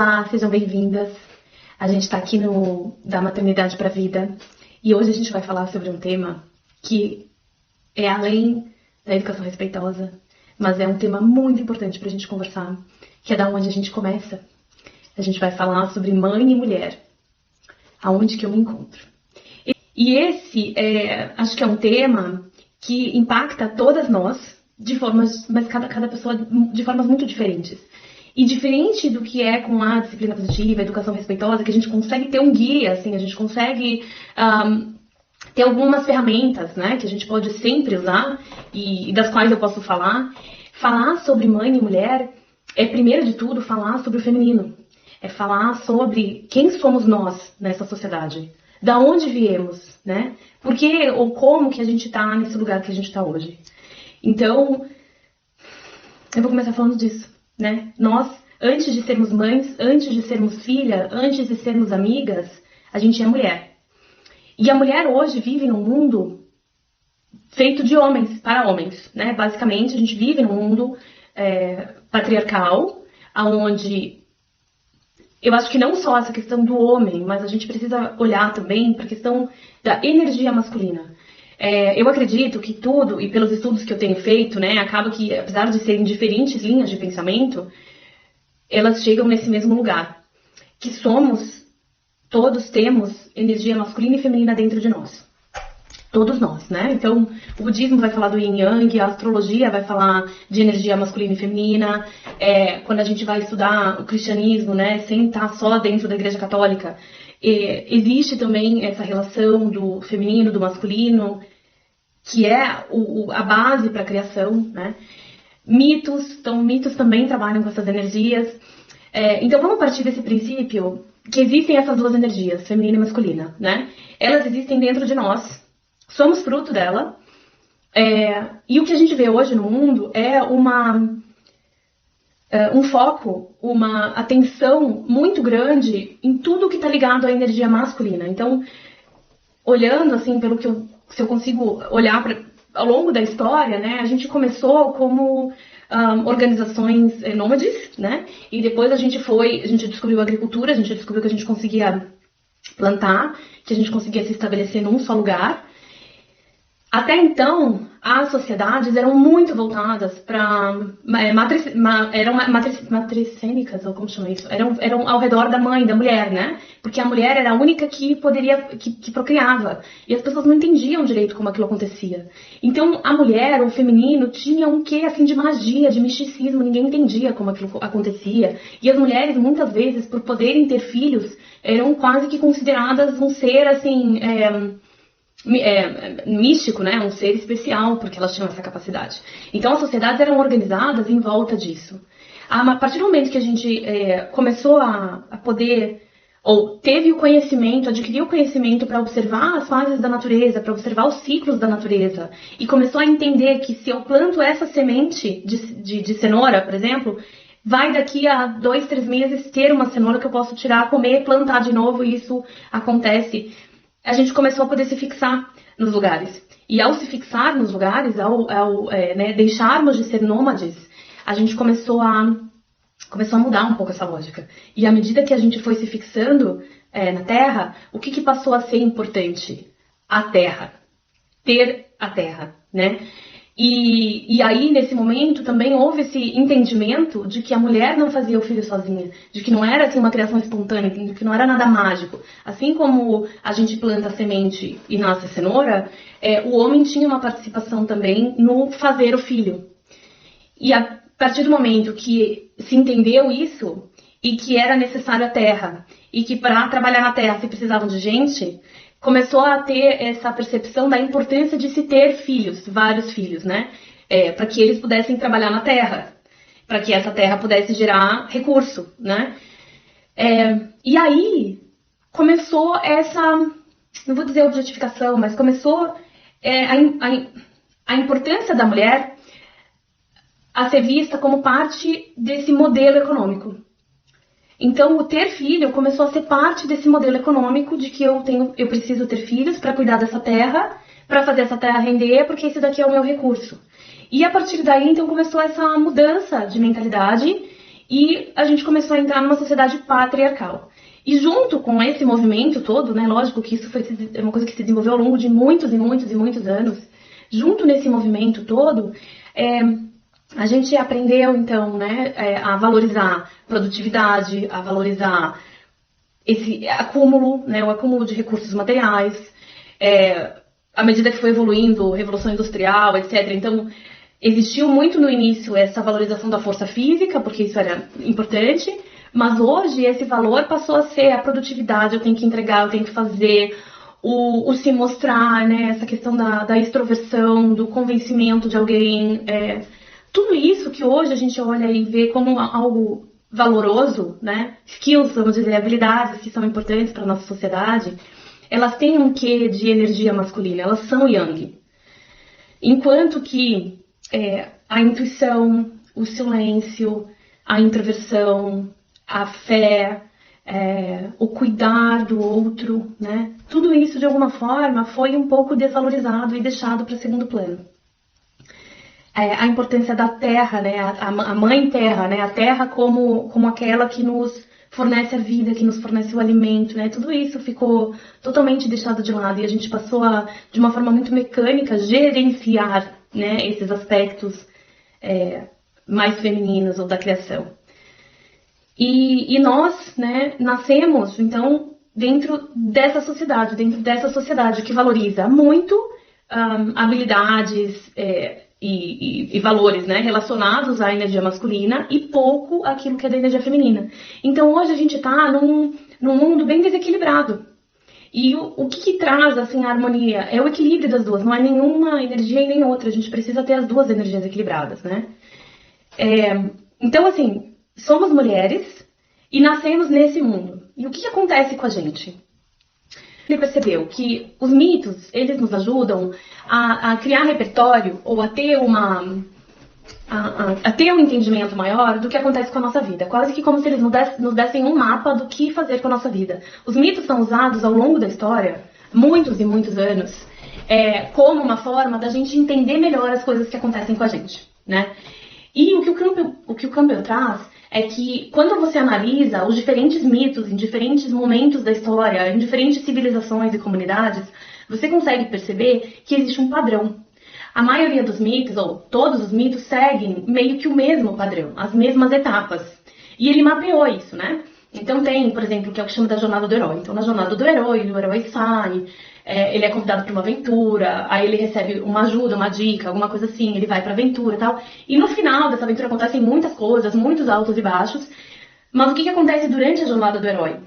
Olá, sejam bem-vindas. A gente está aqui no Da Maternidade para a Vida e hoje a gente vai falar sobre um tema que é além da educação respeitosa, mas é um tema muito importante para a gente conversar, que é da onde a gente começa. A gente vai falar sobre mãe e mulher, aonde que eu me encontro. E esse, acho que é um tema que impacta todas nós, de formas, mas cada pessoa de formas muito diferentes. E diferente do que é com a disciplina positiva, a educação respeitosa, que a gente consegue ter um guia, assim, a gente consegue ter algumas ferramentas, né, que a gente pode sempre usar e das quais eu posso falar. Falar sobre mãe e mulher é, primeiro de tudo, falar sobre o feminino. É falar sobre quem somos nós nessa sociedade. Da onde viemos, né? Por que ou como que a gente está nesse lugar que a gente está hoje. Então, eu vou começar falando disso, né? Nós, antes de sermos mães, antes de sermos filha, antes de sermos amigas, a gente é mulher. E a mulher hoje vive num mundo feito de homens, para homens, né? Basicamente, a gente vive num mundo patriarcal, onde eu acho que não só essa questão do homem, mas a gente precisa olhar também para a questão da energia masculina. Eu acredito que tudo, e pelos estudos que eu tenho feito, né, acaba que, apesar de serem diferentes linhas de pensamento, elas chegam nesse mesmo lugar. Que todos temos energia masculina e feminina dentro de nós. Todos nós, né? Então, o budismo vai falar do yin yang, a astrologia vai falar de energia masculina e feminina. Quando a gente vai estudar o cristianismo, né, sem estar só dentro da igreja católica, existe também essa relação do feminino, do masculino, que é a base para a criação, né? Mitos também trabalham com essas energias. Então, vamos partir desse princípio que existem essas duas energias, feminina e masculina, né? Elas existem dentro de nós. Somos fruto dela, e o que a gente vê hoje no mundo é um foco, uma atenção muito grande em tudo que está ligado à energia masculina. Então, olhando assim, se eu consigo olhar ao longo da história, né, a gente começou como organizações nômades, né, e depois a gente descobriu a agricultura, a gente descobriu que a gente conseguia plantar, que a gente conseguia se estabelecer num só lugar. Até então, as sociedades eram muito voltadas para eram matricênicas, ou como chama isso? Eram ao redor da mãe, da mulher, né? Porque a mulher era a única que que procriava. E as pessoas não entendiam direito como aquilo acontecia. Então, a mulher, o feminino, tinha um quê, assim, de magia, de misticismo. Ninguém entendia como aquilo acontecia. E as mulheres, muitas vezes, por poderem ter filhos, eram quase que consideradas um ser, assim, místico, né? Um ser especial, porque elas tinham essa capacidade. Então, as sociedades eram organizadas em volta disso. A partir do momento que a gente começou a poder, ou teve o conhecimento, adquiriu o conhecimento para observar as fases da natureza, para observar os ciclos da natureza, e começou a entender que se eu planto essa semente de cenoura, por exemplo, vai daqui a 2, 3 meses ter uma cenoura que eu posso tirar, comer, plantar de novo, e isso acontece. A gente começou a poder se fixar nos lugares. E ao se fixar nos lugares, deixarmos de ser nômades, a gente começou a mudar um pouco essa lógica. E à medida que a gente foi se fixando na Terra, o que passou a ser importante? A Terra. Ter a Terra, né? E aí, nesse momento, também houve esse entendimento de que a mulher não fazia o filho sozinha, de que não era assim uma criação espontânea, de que não era nada mágico. Assim como a gente planta a semente e nasce a cenoura, o homem tinha uma participação também no fazer o filho. E a partir do momento que se entendeu isso, e que era necessário a terra, e que para trabalhar na terra se precisavam de gente, começou a ter essa percepção da importância de se ter filhos, vários filhos, né? Para que eles pudessem trabalhar na terra, para que essa terra pudesse gerar recurso, né? E aí começou não vou dizer objetificação, mas começou a importância da mulher a ser vista como parte desse modelo econômico. Então, o ter filho começou a ser parte desse modelo econômico de que eu preciso ter filhos para cuidar dessa terra, para fazer essa terra render, porque esse daqui é o meu recurso. E a partir daí, então, começou essa mudança de mentalidade e a gente começou a entrar numa sociedade patriarcal. E junto com esse movimento todo, né, lógico que isso foi uma coisa que se desenvolveu ao longo de muitos e muitos e muitos anos, junto nesse movimento todo, a gente aprendeu, então, né, a valorizar produtividade, a valorizar esse acúmulo, né, o acúmulo de recursos materiais, à medida que foi evoluindo, Revolução Industrial, etc. Então, existiu muito no início essa valorização da força física, porque isso era importante, mas hoje esse valor passou a ser a produtividade, eu tenho que entregar, eu tenho que fazer, o se mostrar, né, essa questão da extroversão, do convencimento de alguém, tudo isso que hoje a gente olha e vê como algo valoroso, né, skills, vamos dizer, habilidades que são importantes para a nossa sociedade, elas têm um quê de energia masculina, elas são yang. Enquanto que a intuição, o silêncio, a introversão, a fé, o cuidar do outro, né? Tudo isso, de alguma forma, foi um pouco desvalorizado e deixado para segundo plano. A importância da terra, né? A mãe terra, né? A terra como aquela que nos fornece a vida, que nos fornece o alimento, né? Tudo isso ficou totalmente deixado de lado e a gente passou a, de uma forma muito mecânica, gerenciar, né, esses aspectos mais femininos ou da criação. E nós, né, nascemos, então, dentro dessa sociedade que valoriza muito habilidades e valores, né, relacionados à energia masculina e pouco aquilo que é da energia feminina. Então, hoje a gente está num mundo bem desequilibrado. E o que traz, assim, a harmonia? É o equilíbrio das duas, não é nenhuma energia e nem outra. A gente precisa ter as duas energias equilibradas, né? Então, assim, somos mulheres e nascemos nesse mundo. E o que acontece com a gente? Ele percebeu que os mitos, eles nos ajudam a criar repertório ou a ter a ter um entendimento maior do que acontece com a nossa vida. Quase que como se eles nos dessem um mapa do que fazer com a nossa vida. Os mitos são usados ao longo da história, muitos e muitos anos, como uma forma da gente entender melhor as coisas que acontecem com a gente, né? E o que o Campbell traz é que quando você analisa os diferentes mitos em diferentes momentos da história, em diferentes civilizações e comunidades, você consegue perceber que existe um padrão. A maioria dos mitos, ou todos os mitos, seguem meio que o mesmo padrão, as mesmas etapas. E ele mapeou isso, né? Então tem, por exemplo, o que é o que chama da jornada do herói. Então na jornada do herói sai, ele é convidado para uma aventura, aí ele recebe uma ajuda, uma dica, alguma coisa assim, ele vai para a aventura e tal. E no final dessa aventura acontecem muitas coisas, muitos altos e baixos. Mas o que acontece durante a jornada do herói?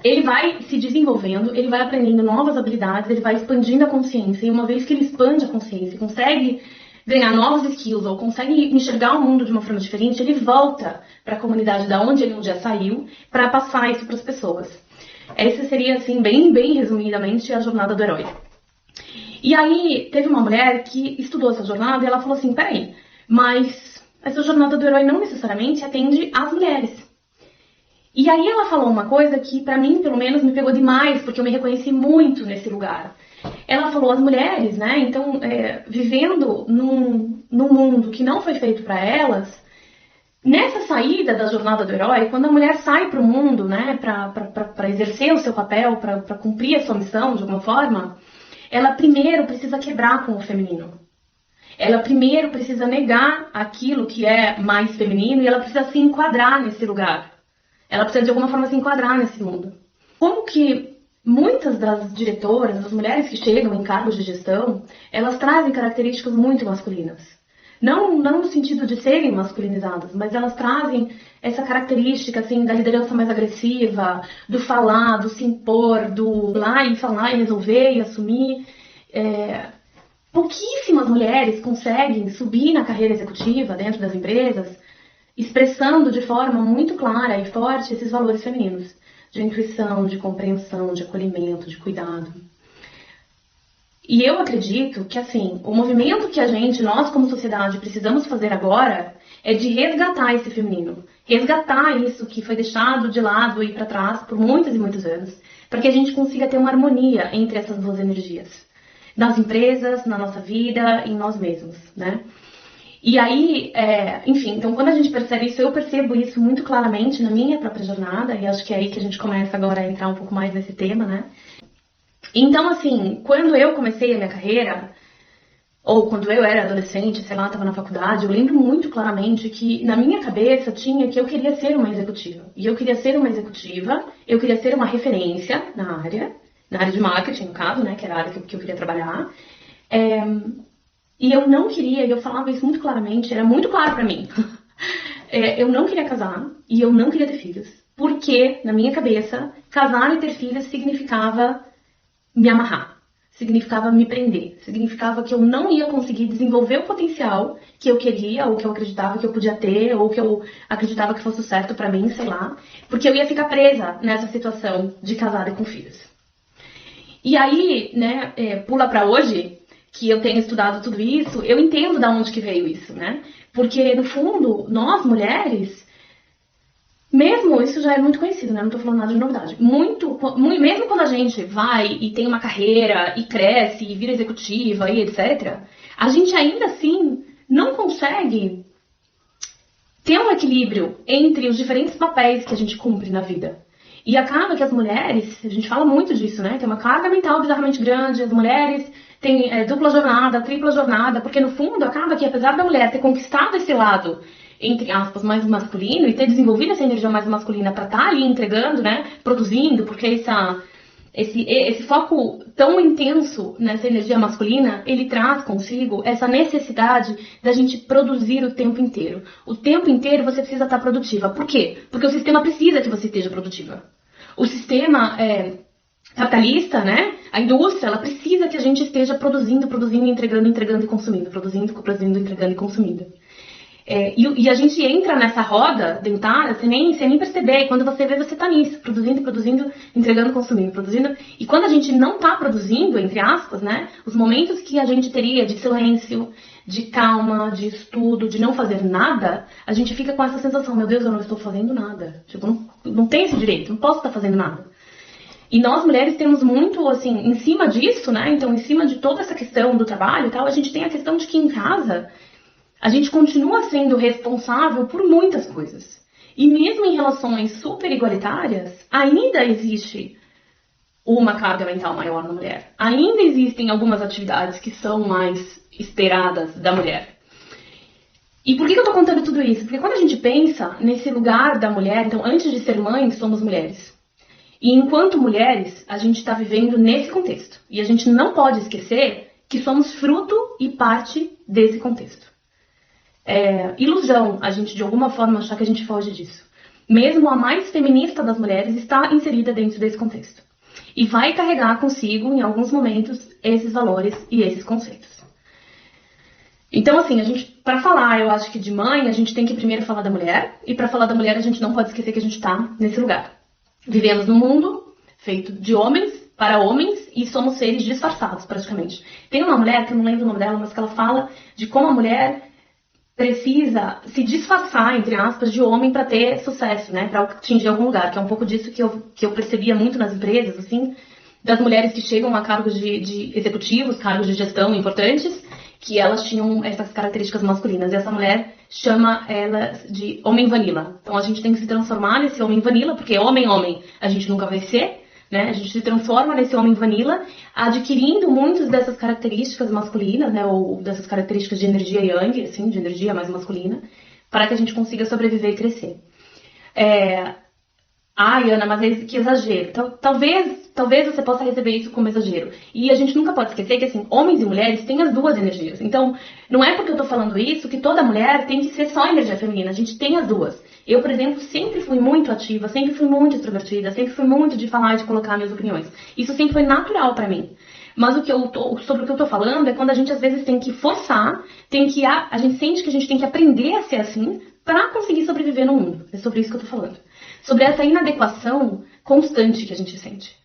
Ele vai se desenvolvendo, ele vai aprendendo novas habilidades, ele vai expandindo a consciência. E uma vez que ele expande a consciência, consegue ganhar novos skills ou consegue enxergar o mundo de uma forma diferente, ele volta para a comunidade da onde ele um dia saiu para passar isso para as pessoas. Essa seria, assim, bem resumidamente, a jornada do herói. E aí, teve uma mulher que estudou essa jornada e ela falou assim, peraí, mas essa jornada do herói não necessariamente atende às mulheres. E aí ela falou uma coisa que, pra mim, pelo menos, me pegou demais, porque eu me reconheci muito nesse lugar. Ela falou, as mulheres, né, então, vivendo num mundo que não foi feito para elas, nessa saída da jornada do herói, quando a mulher sai pro mundo, né, pra exercer o seu papel, pra cumprir a sua missão de alguma forma, ela primeiro precisa quebrar com o feminino. Ela primeiro precisa negar aquilo que é mais feminino e ela precisa se enquadrar nesse lugar. Ela precisa de alguma forma se enquadrar nesse mundo. Como que muitas das diretoras, das mulheres que chegam em cargos de gestão, elas trazem características muito masculinas. Não no sentido de serem masculinizadas, mas elas trazem essa característica assim, da liderança mais agressiva, do falar, do se impor, do ir lá e falar e resolver e assumir. Pouquíssimas mulheres conseguem subir na carreira executiva dentro das empresas expressando de forma muito clara e forte esses valores femininos, de intuição, de compreensão, de acolhimento, de cuidado. E eu acredito que, assim, o movimento que nós como sociedade, precisamos fazer agora é de resgatar esse feminino, resgatar isso que foi deixado de lado e para trás por muitos e muitos anos, para que a gente consiga ter uma harmonia entre essas duas energias, nas empresas, na nossa vida, em nós mesmos, né? E aí, enfim, então quando a gente percebe isso, eu percebo isso muito claramente na minha própria jornada, e acho que é aí que a gente começa agora a entrar um pouco mais nesse tema, né? Então, assim, quando eu comecei a minha carreira, ou quando eu era adolescente, sei lá, estava na faculdade, eu lembro muito claramente que na minha cabeça tinha que eu queria ser uma executiva. E eu queria ser uma executiva, eu queria ser uma referência na área de marketing, no caso, né, que era a área que eu queria trabalhar. E eu não queria, e eu falava isso muito claramente, era muito claro pra mim. Eu não queria casar e eu não queria ter filhos. Porque, na minha cabeça, casar e ter filhos significava me amarrar. Significava me prender. Significava que eu não ia conseguir desenvolver o potencial que eu queria, ou que eu acreditava que eu podia ter, ou que eu acreditava que fosse certo pra mim, sei lá. Porque eu ia ficar presa nessa situação de casada e com filhos. E aí, né, pula pra hoje, que eu tenho estudado tudo isso, eu entendo de onde que veio isso, né? Porque, no fundo, nós mulheres, mesmo, isso já é muito conhecido, né? Não tô falando nada de novidade. Mesmo quando a gente vai e tem uma carreira, e cresce, e vira executiva, e etc., a gente ainda assim não consegue ter um equilíbrio entre os diferentes papéis que a gente cumpre na vida. E acaba que as mulheres, a gente fala muito disso, né? Tem uma carga mental bizarramente grande, as mulheres têm dupla jornada, tripla jornada, porque no fundo acaba que apesar da mulher ter conquistado esse lado, entre aspas, mais masculino, e ter desenvolvido essa energia mais masculina para estar ali entregando, né? Produzindo, porque esse foco tão intenso nessa energia masculina, ele traz consigo essa necessidade da gente produzir o tempo inteiro. O tempo inteiro você precisa estar produtiva. Por quê? Porque o sistema precisa que você esteja produtiva. O sistema capitalista, né? A indústria, ela precisa que a gente esteja produzindo, entregando e consumindo. Produzindo, entregando e consumindo. E a gente entra nessa roda dentária sem nem perceber. E quando você vê, você tá nisso, produzindo, entregando, consumindo, produzindo. E quando a gente não tá produzindo, entre aspas, né? Os momentos que a gente teria de silêncio, de calma, de estudo, de não fazer nada, a gente fica com essa sensação, meu Deus, eu não estou fazendo nada. Tipo, não tenho esse direito, não posso estar fazendo nada. E nós mulheres temos muito, assim, em cima disso, né? Então, em cima de toda essa questão do trabalho e tal, a gente tem a questão de que em casa a gente continua sendo responsável por muitas coisas. E mesmo em relações super igualitárias, ainda existe uma carga mental maior na mulher. Ainda existem algumas atividades que são mais esperadas da mulher. E por que eu tô contando tudo isso? Porque quando a gente pensa nesse lugar da mulher, então antes de ser mãe, somos mulheres. E enquanto mulheres, a gente está vivendo nesse contexto. E a gente não pode esquecer que somos fruto e parte desse contexto. Ilusão a gente de alguma forma achar que a gente foge disso. Mesmo a mais feminista das mulheres está inserida dentro desse contexto. E vai carregar consigo, em alguns momentos, esses valores e esses conceitos. Então, assim, para falar, eu acho que de mãe, a gente tem que primeiro falar da mulher. E para falar da mulher, a gente não pode esquecer que a gente está nesse lugar. Vivemos num mundo feito de homens para homens e somos seres disfarçados, praticamente. Tem uma mulher, que eu não lembro o nome dela, mas que ela fala de como a mulher precisa se disfarçar, entre aspas, de homem para ter sucesso, né? Para atingir algum lugar, que é um pouco disso que eu percebia muito nas empresas, assim, das mulheres que chegam a cargos de executivos, cargos de gestão importantes, que elas tinham essas características masculinas. E essa mulher chama elas de homem vanilla. Então a gente tem que se transformar nesse homem vanilla, porque homem a gente nunca vai ser, né? A gente se transforma nesse homem vanilla, adquirindo muitas dessas características masculinas, né? Ou dessas características de energia yang, assim, de energia mais masculina, para que a gente consiga sobreviver e crescer. Ai, Ana, mas que exagero. Talvez você possa receber isso como exagero. E a gente nunca pode esquecer que, assim, homens e mulheres têm as duas energias. Então, não é porque eu tô falando isso que toda mulher tem que ser só energia feminina. A gente tem as duas. Eu, por exemplo, sempre fui muito ativa, sempre fui muito extrovertida, sempre fui muito de falar e de colocar minhas opiniões. Isso sempre foi natural pra mim. Mas sobre o que eu tô falando é quando a gente às vezes tem que forçar, a gente sente que a gente tem que aprender a ser assim pra conseguir sobreviver no mundo. É sobre isso que eu tô falando. Sobre essa inadequação constante que a gente sente.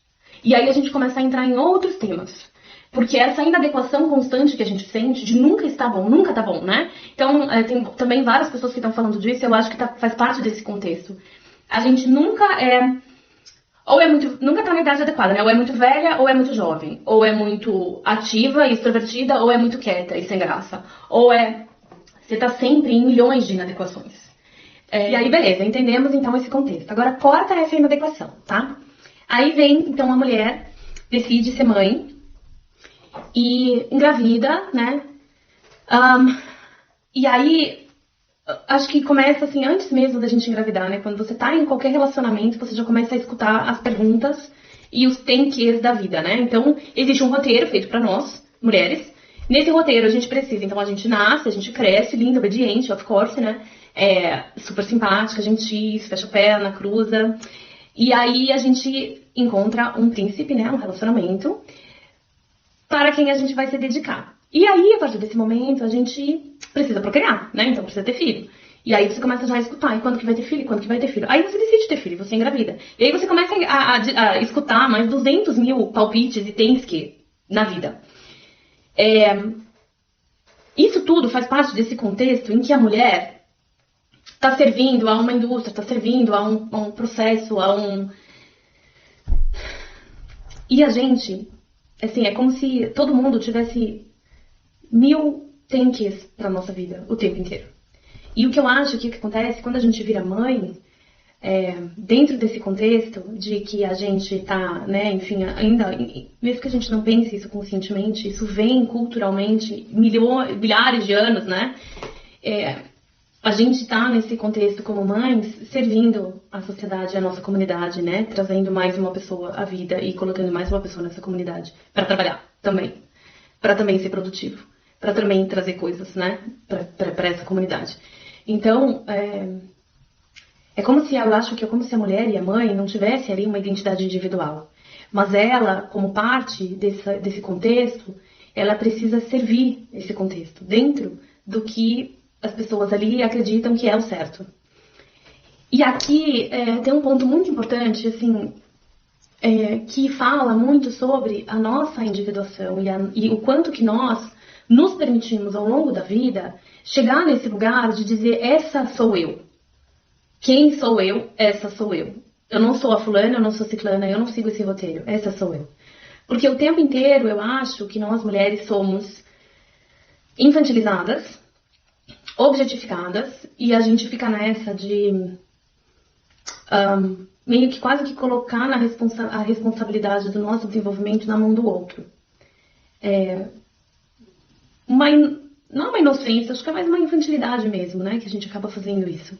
E aí a gente começa a entrar em outros temas. Porque essa inadequação constante que a gente sente de nunca está bom, nunca tá bom, né? Então, tem também várias pessoas que estão falando disso, eu acho que faz parte desse contexto. A gente nunca nunca tá na idade adequada, né? Ou é muito velha ou é muito jovem. Ou é muito ativa e extrovertida ou é muito quieta e sem graça. Ou é Você tá sempre em milhões de inadequações. E aí, beleza, entendemos então esse contexto. Agora, corta essa inadequação, tá? Aí vem, então, a mulher decide ser mãe e engravida, né? E aí, acho que começa assim, antes mesmo da gente engravidar, né? Quando você tá em qualquer relacionamento, você já começa a escutar as perguntas e os tem que's da vida, né? Então, existe um roteiro feito pra nós, mulheres. Nesse roteiro a gente precisa, então a gente nasce, a gente cresce, linda, obediente, of course, né? Super simpática, gentil, fecha a perna, cruza. E aí a gente encontra um príncipe, né? Um relacionamento para quem a gente vai se dedicar. E aí, a partir desse momento, a gente precisa procriar, né? Então precisa ter filho. E aí você começa já a escutar, e quando que vai ter filho? Quando que vai ter filho? Aí você decide ter filho, você engravida. E aí você começa a escutar mais 200 mil palpites e tens que na vida. Isso tudo faz parte desse contexto em que a mulher está servindo a uma indústria, está servindo a um processo, E a gente, assim, é como se todo mundo tivesse 1000 tanques para nossa vida o tempo inteiro. E o que eu acho que o que acontece quando a gente vira mãe, dentro desse contexto de que a gente tá, né, enfim, ainda, mesmo que a gente não pense isso conscientemente, isso vem culturalmente, milhares de anos, né? A gente tá nesse contexto como mães, servindo a sociedade, a nossa comunidade, né? Trazendo mais uma pessoa à vida e colocando mais uma pessoa nessa comunidade para trabalhar também, para também ser produtivo, para também trazer coisas, né? Para essa comunidade. Então, é como se, eu acho que é como se a mulher e a mãe não tivessem ali uma identidade individual. Mas ela, como parte desse contexto, ela precisa servir esse contexto dentro do que as pessoas ali acreditam que é o certo. E aqui tem um ponto muito importante, assim, que fala muito sobre a nossa individuação e o quanto que nós nos permitimos ao longo da vida chegar nesse lugar de dizer essa sou eu. Quem sou eu? Essa sou eu. Eu não sou a fulana, eu não sou a ciclana, eu não sigo esse roteiro. Essa sou eu. Porque o tempo inteiro eu acho que nós mulheres somos infantilizadas, objetificadas, e a gente fica nessa de meio que quase que colocar a responsabilidade do nosso desenvolvimento na mão do outro. Não uma inocência, acho que é mais uma infantilidade mesmo, né? Que a gente acaba fazendo isso.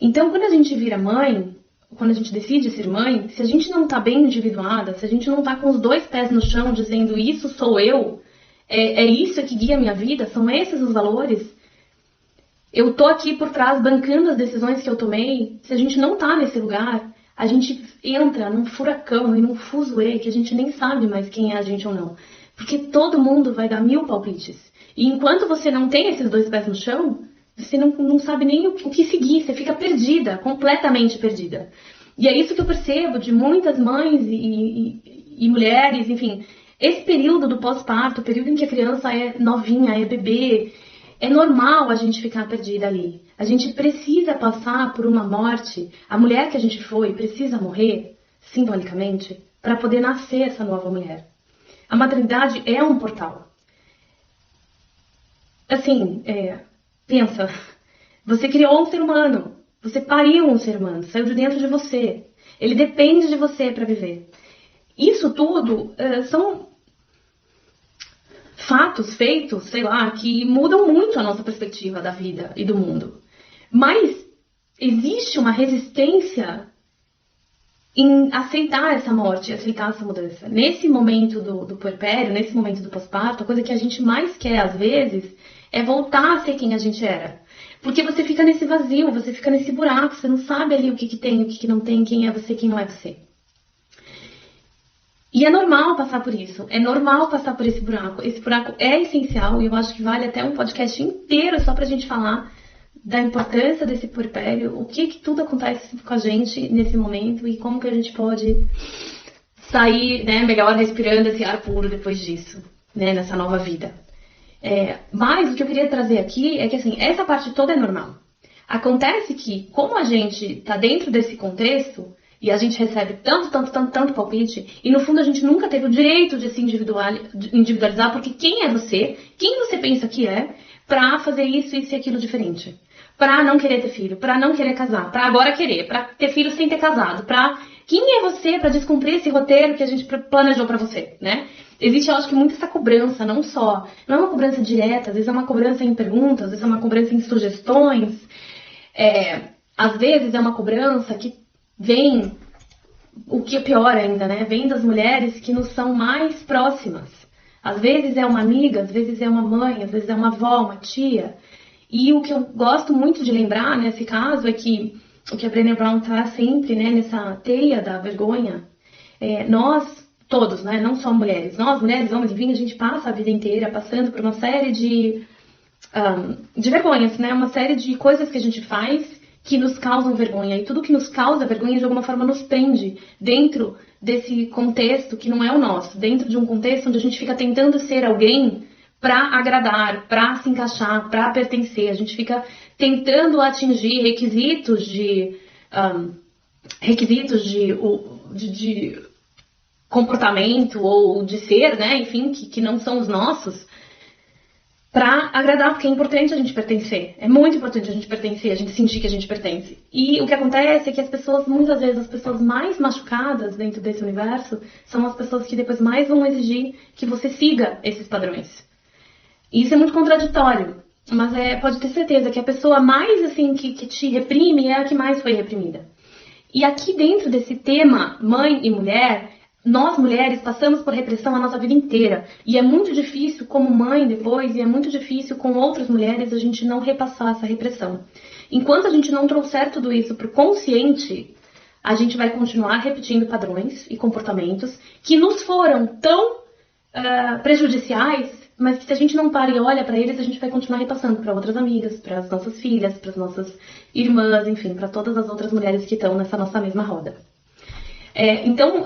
Então, quando a gente vira mãe, quando a gente decide ser mãe, se a gente não tá bem individuada, se a gente não tá com os 2 pés no chão dizendo isso sou eu, é isso que guia a minha vida, são esses os valores, eu tô aqui por trás bancando as decisões que eu tomei, se a gente não tá nesse lugar, a gente entra num furacão e num fuzuê que a gente nem sabe mais quem é a gente ou não. Porque todo mundo vai dar 1000 palpites. E enquanto você não tem esses 2 pés no chão, você não sabe nem o que seguir, você fica perdida, completamente perdida. E é isso que eu percebo de muitas mães e mulheres, enfim. Esse período do pós-parto, o período em que a criança é novinha, é bebê, é normal a gente ficar perdida ali. A gente precisa passar por uma morte. A mulher que a gente foi precisa morrer, simbolicamente, para poder nascer essa nova mulher. A maternidade é um portal. Assim, pensa, você criou um ser humano, você pariu um ser humano, saiu de dentro de você. Ele depende de você para viver. Isso tudo são fatos feitos, sei lá, que mudam muito a nossa perspectiva da vida e do mundo. Mas existe uma resistência em aceitar essa morte, aceitar essa mudança. Nesse momento do puerpério, nesse momento do pós-parto, a coisa que a gente mais quer, às vezes, é voltar a ser quem a gente era. Porque você fica nesse vazio, você fica nesse buraco, você não sabe ali o que tem, o que não tem, quem é você, quem não é você. E é normal passar por isso, é normal passar por esse buraco. Esse buraco é essencial e eu acho que vale até um podcast inteiro só pra gente falar da importância desse puerpério, o que tudo acontece com a gente nesse momento e como que a gente pode sair, né, melhor respirando esse ar puro depois disso, né, nessa nova vida. Mas o que eu queria trazer aqui é que assim, essa parte toda é normal. Acontece que, como a gente tá dentro desse contexto, e a gente recebe tanto palpite, e no fundo a gente nunca teve o direito de se individualizar, porque quem é você? Quem você pensa que é? pra fazer isso e aquilo diferente. Pra não querer ter filho, pra não querer casar, pra agora querer, pra ter filho sem ter casado, pra... Quem é você pra descumprir esse roteiro que a gente planejou pra você, né? Existe, eu acho que, muito essa cobrança, não é uma cobrança direta, às vezes é uma cobrança em perguntas, às vezes é uma cobrança em sugestões, às vezes é uma cobrança que vem, o que é pior ainda, né? Vem das mulheres que nos são mais próximas. Às vezes é uma amiga, às vezes é uma mãe, às vezes é uma avó, uma tia. E o que eu gosto muito de lembrar nesse caso é que o que a Brené Brown traz sempre, né, nessa teia da vergonha, nós todos, né, não só mulheres, nós mulheres, homens, enfim, a gente passa a vida inteira passando por uma série de vergonhas, né, uma série de coisas que a gente faz que nos causam vergonha. E tudo que nos causa vergonha, de alguma forma, nos prende dentro desse contexto que não é o nosso, dentro de um contexto onde a gente fica tentando ser alguém para agradar, para se encaixar, para pertencer. A gente fica tentando atingir requisitos de comportamento ou de ser, né? Enfim, que não são os nossos, para agradar, porque é importante a gente pertencer. É muito importante a gente pertencer, a gente sentir que a gente pertence. E o que acontece é que as pessoas, muitas vezes, as pessoas mais machucadas dentro desse universo são as pessoas que depois mais vão exigir que você siga esses padrões. E isso é muito contraditório, mas pode ter certeza que a pessoa mais, assim, que te reprime é a que mais foi reprimida. E aqui dentro desse tema, mãe e mulher, nós mulheres passamos por repressão a nossa vida inteira. E é muito difícil, como mãe depois, e é muito difícil com outras mulheres, a gente não repassar essa repressão. Enquanto a gente não trouxer tudo isso para o consciente, a gente vai continuar repetindo padrões e comportamentos que nos foram tão prejudiciais, mas que se a gente não para e olha para eles, a gente vai continuar repassando para outras amigas, para as nossas filhas, para as nossas irmãs, enfim, para todas as outras mulheres que estão nessa nossa mesma roda. Então,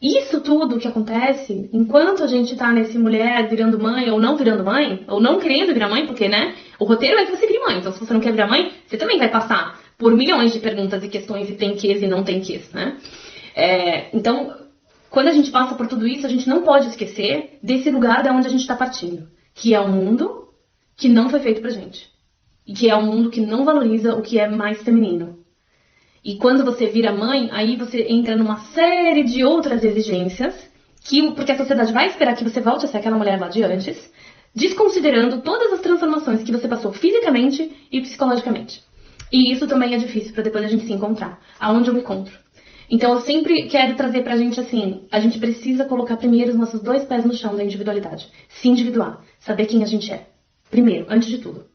isso tudo que acontece, enquanto a gente tá nesse mulher virando mãe, ou não querendo virar mãe, porque, né, o roteiro é que você vire mãe. Então, se você não quer virar mãe, você também vai passar por milhões de perguntas e questões, e tem ques e não tem ques, né? Então, quando a gente passa por tudo isso, a gente não pode esquecer desse lugar da onde a gente está partindo, que é um mundo que não foi feito pra gente. E que é um mundo que não valoriza o que é mais feminino. E quando você vira mãe, aí você entra numa série de outras exigências, porque a sociedade vai esperar que você volte a ser aquela mulher lá de antes, desconsiderando todas as transformações que você passou fisicamente e psicologicamente. E isso também é difícil para depois a gente se encontrar. Aonde eu me encontro? Então eu sempre quero trazer pra gente assim, a gente precisa colocar primeiro os nossos 2 pés no chão da individualidade. Se individuar, saber quem a gente é. Primeiro, antes de tudo.